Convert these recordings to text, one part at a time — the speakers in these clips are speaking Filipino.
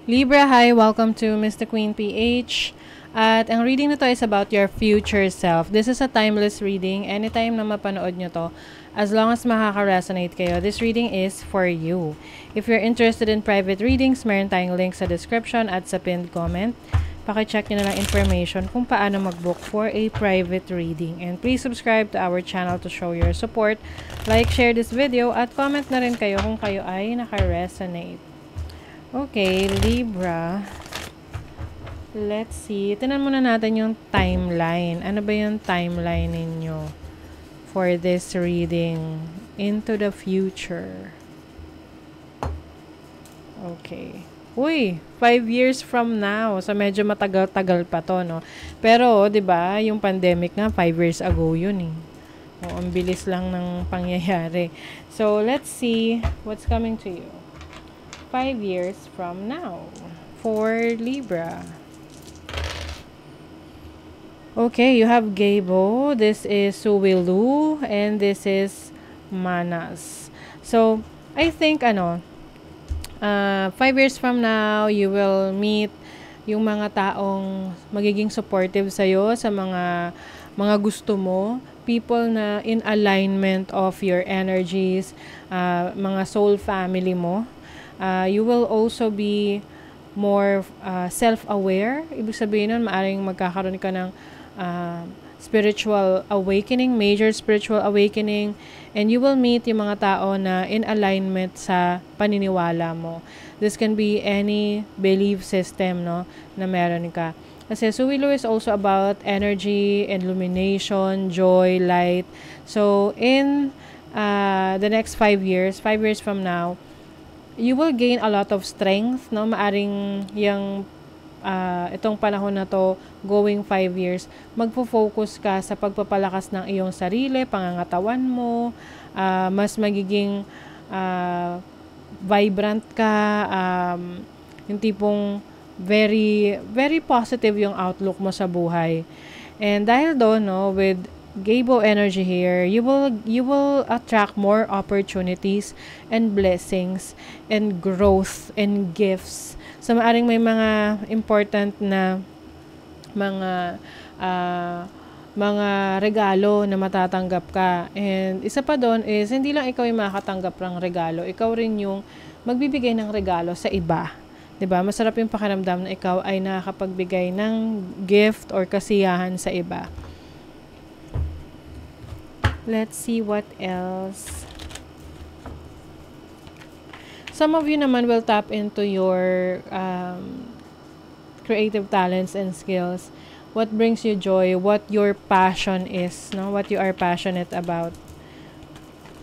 Libra, hi! Welcome to Mr. Queen PH. At ang reading na to is about your future self. This is a timeless reading. Anytime na mapanood nyo to, as long as makaka-resonate kayo, this reading is for you. If you're interested in private readings, meron tayong link sa description at sa pinned comment. Pakicheck nyo na lang information kung paano mag-book for a private reading. And please subscribe to our channel to show your support. Like, share this video, at comment na rin kayo kung kayo ay naka-resonate. Okay, Libra. Let's see. Tingnan muna natin yung timeline. Ano ba yung timeline ninyo for this reading into the future? Okay. Uy, 5 years from now. So, medyo matagal-tagal pa to, no? Pero, di ba, yung pandemic nga, 5 years ago yun, eh. O, ang bilis lang ng pangyayari. So, let's see what's coming to you 5 years from now for Libra. Okay, you have Gabo, this is Suwilu, and this is Manas. So, I think 5 years from now, you will meet yung mga taong magiging supportive sa'yo sa mga gusto mo, people na in alignment of your energies, mga soul family mo. You will also be more self-aware. Ibig sabihin nun, maaring magkakaroon ka ng spiritual awakening, major spiritual awakening, and you will meet yung mga tao na in alignment sa paniniwala mo. This can be any belief system, no, na meron ka. Kasi Suwilu is also about energy, illumination, joy, light. So, in the next 5 years from now, you will gain a lot of strength, no? Maaring itong panahon na to, going 5 years, magpo-focus ka sa pagpapalakas ng iyong sarili, pangangatawan mo, mas magiging vibrant ka, yung tipong very, very positive yung outlook mo sa buhay. And dahil doon, no, with Gabo energy here, you will attract more opportunities and blessings and growth and gifts. So maaring may mga important na mga regalo na matatanggap ka. And isa pa doon is hindi lang ikaw yung makakatanggap ng regalo, ikaw rin yung magbibigay ng regalo sa iba. 'Di ba? Masarap yung pakiramdam na ikaw ay nakakapagbigay ng gift or kasiyahan sa iba. Let's see what else. Some of you naman will tap into your creative talents and skills. What brings you joy, what your passion is, no? What you are passionate about.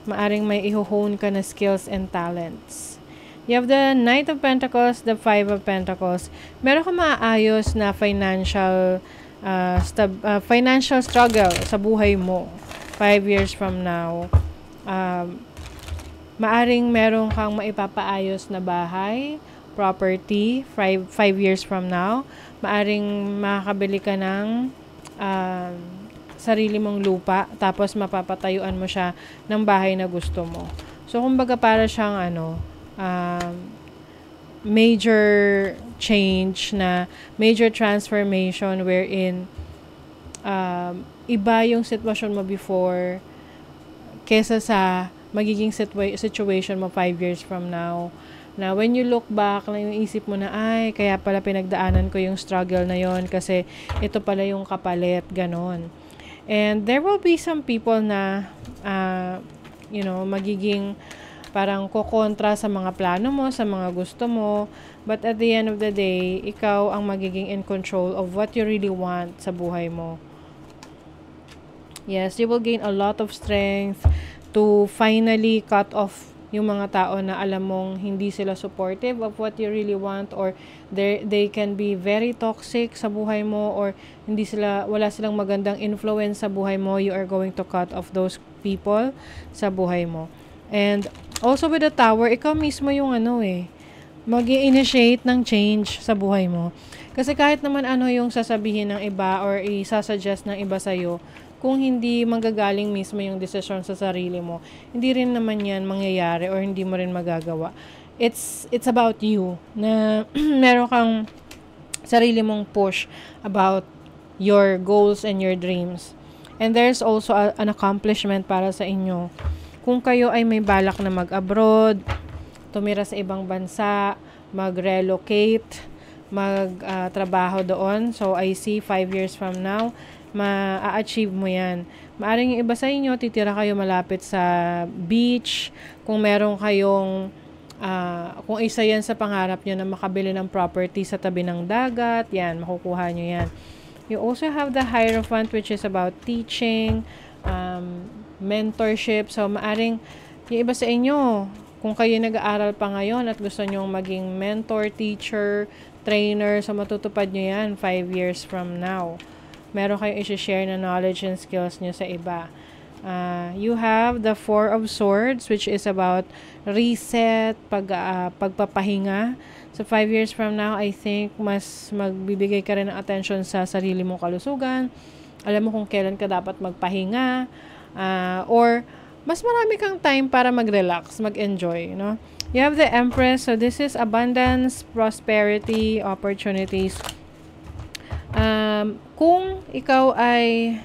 Maaring may ihuhone ka na skills and talents. You have the Knight of Pentacles, the Five of Pentacles. Meron ka maayos na financial struggle sa buhay mo. 5 years from now, maaring meron kang maipapaayos na bahay, property, 5 years from now. Maaring makakabili ka ng sarili mong lupa, tapos mapapatayuan mo siya ng bahay na gusto mo. So, kumbaga para siyang major change na, major transformation wherein iba yung sitwasyon mo before kesa sa magiging situation mo 5 years from now. Na when you look back, na yung isip mo na, ay, kaya pala pinagdaanan ko yung struggle na yon kasi ito pala yung kapalit, ganon. And there will be some people na, magiging parang kukontra sa mga plano mo, sa mga gusto mo. But at the end of the day, ikaw ang magiging in control of what you really want sa buhay mo. Yes, you will gain a lot of strength to finally cut off yung mga tao na alam mong hindi sila supportive of what you really want, or they can be very toxic sa buhay mo, or wala silang magandang influence sa buhay mo. You are going to cut off those people sa buhay mo. And also with the Tower, ikaw mismo yung mag-i-initiate ng change sa buhay mo. Kasi kahit naman ano yung sasabihin ng iba or isasuggest ng iba sa'yo, kung hindi manggagaling mismo yung desisyon sa sarili mo, hindi rin naman yan mangyayari or hindi mo rin magagawa. it's about you, na meron kang sarili mong push about your goals and your dreams. And there's also an accomplishment para sa inyo. Kung kayo ay may balak na mag-abroad, tumira sa ibang bansa, mag-relocate, mag-trabaho doon. So, I see 5 years from now, ma-achieve mo yan. Maaring yung iba sa inyo, titira kayo malapit sa beach. Kung meron kayong, kung isa yan sa pangarap nyo na makabili ng property sa tabi ng dagat, yan, makukuha nyo yan. You also have the Hierophant, which is about teaching, mentorship. So, maaring yung iba sa inyo, kung kayo nag-aaral pa ngayon at gusto nyong maging mentor, teacher, trainer, so matutupad nyo yan 5 years from now. Meron kayong i-share na knowledge and skills nyo sa iba. You have the Four of Swords, which is about reset, pagpapahinga. So, 5 years from now, I think, mas magbibigay ka rin ng attention sa sarili mong kalusugan. Alam mo kung kailan ka dapat magpahinga. Or, mas marami kang time para mag-relax, mag-enjoy, no? You have the Empress. So, this is abundance, prosperity, opportunities. Kung ikaw ay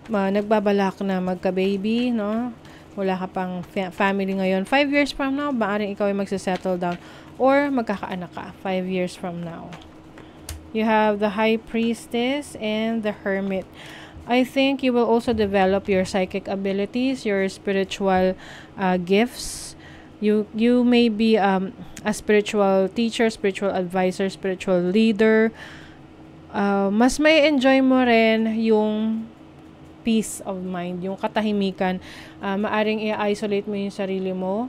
nagbabalak na magka-baby, no? Wala ka pang family ngayon. 5 years from now, maaaring ikaw ay magsisettle down or magkakaanak ka 5 years from now. You have the High Priestess and the Hermit. I think you will also develop your psychic abilities, your spiritual gifts. You may be a spiritual teacher, spiritual advisor, spiritual leader. Mas may enjoy mo rin yung peace of mind, yung katahimikan. Maaring i-isolate mo yung sarili mo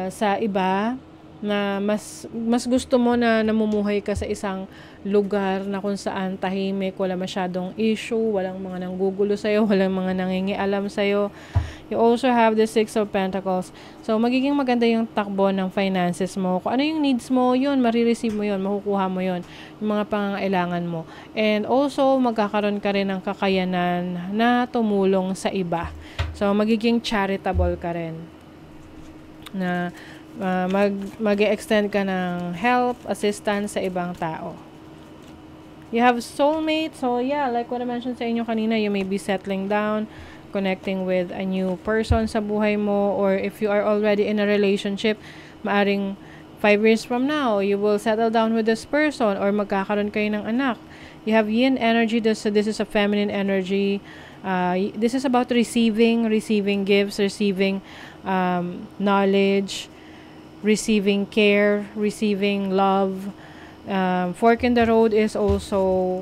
sa iba, na mas gusto mo na namumuhay ka sa isang lugar na kung saan tahimik, wala masyadong issue, walang mga nanggugulo sa'yo, walang mga nangingialam sa'yo. You also have the Six of Pentacles. So, magiging maganda yung takbo ng finances mo. Kung ano yung needs mo, yun, marireceive mo yun, makukuha mo yun, yung mga pangangailangan mo. And also, magkakaroon ka rin ng kakayanan na tumulong sa iba. So, magiging charitable ka rin. Na mag-extend ka ng help, assistance sa ibang tao. You have soulmate. So, yeah, like what I mentioned sa inyo kanina, you may be settling down, connecting with a new person sa buhay mo, or if you are already in a relationship, maaring 5 years from now, you will settle down with this person or magkakaroon kayo ng anak. You have yin energy. This is a feminine energy. This is about receiving gifts, receiving knowledge, receiving care, receiving love. Fork in the road is also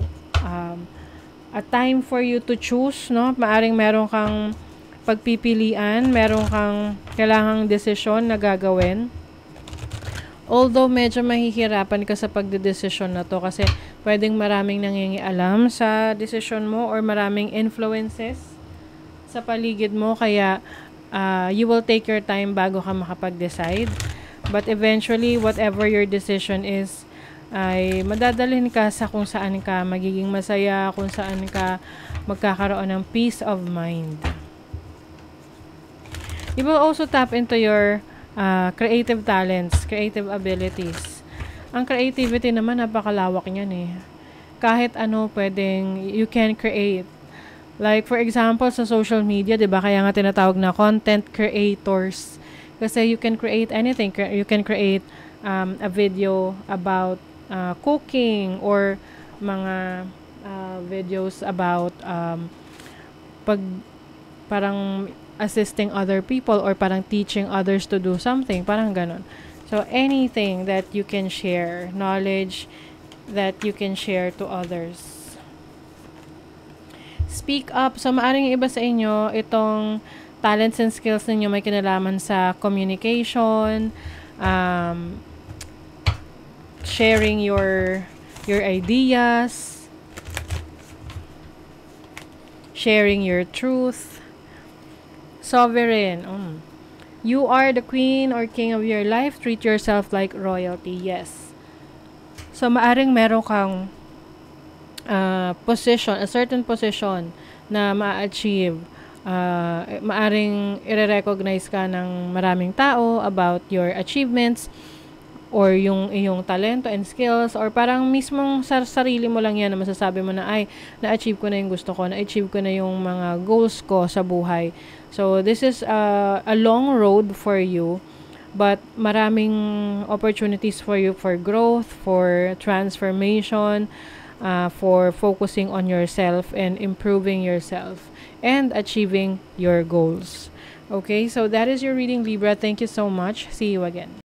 a time for you to choose, no? Maaring meron kang pagpipilian, meron kang kailangang desisyon na gagawin. Although medyo mahihirapan ka sa pagdedesisyon na to kasi pwedeng maraming nangingialam sa desisyon mo or maraming influences sa paligid mo, kaya you will take your time bago ka makapag-decide. But eventually, whatever your decision is, ay madadalhin ka sa kung saan ka magiging masaya, kung saan ka magkakaroon ng peace of mind. You will also tap into your creative talents, creative abilities. Ang creativity naman, napakalawak niyan eh. Kahit ano pwedeng you can create. Like for example, sa social media, 'di ba? Kaya nga tinatawag na content creators. Kasi you can create anything. You can create a video about cooking or mga videos about parang assisting other people or parang teaching others to do something. Parang ganon. So, anything that you can share, knowledge that you can share to others. Speak up. So, maaring iba sa inyo, itong talents and skills ninyo may kinalaman sa communication, sharing your ideas, sharing your truth. Sovereign. You are the queen or king of your life. Treat yourself like royalty. Yes. So, maaring meron kang position, a certain position na ma-achieve. maaring i-recognize ka ng maraming tao about your achievements or yung iyong talento and skills, or parang mismong sa sarili mo lang yan na masasabi mo na, ay, na-achieve ko na yung gusto ko, na-achieve ko na yung mga goals ko sa buhay. So, this is a long road for you, but maraming opportunities for you for growth, for transformation, for focusing on yourself and improving yourself and achieving your goals. Okay, so that is your reading, Libra. Thank you so much. See you again.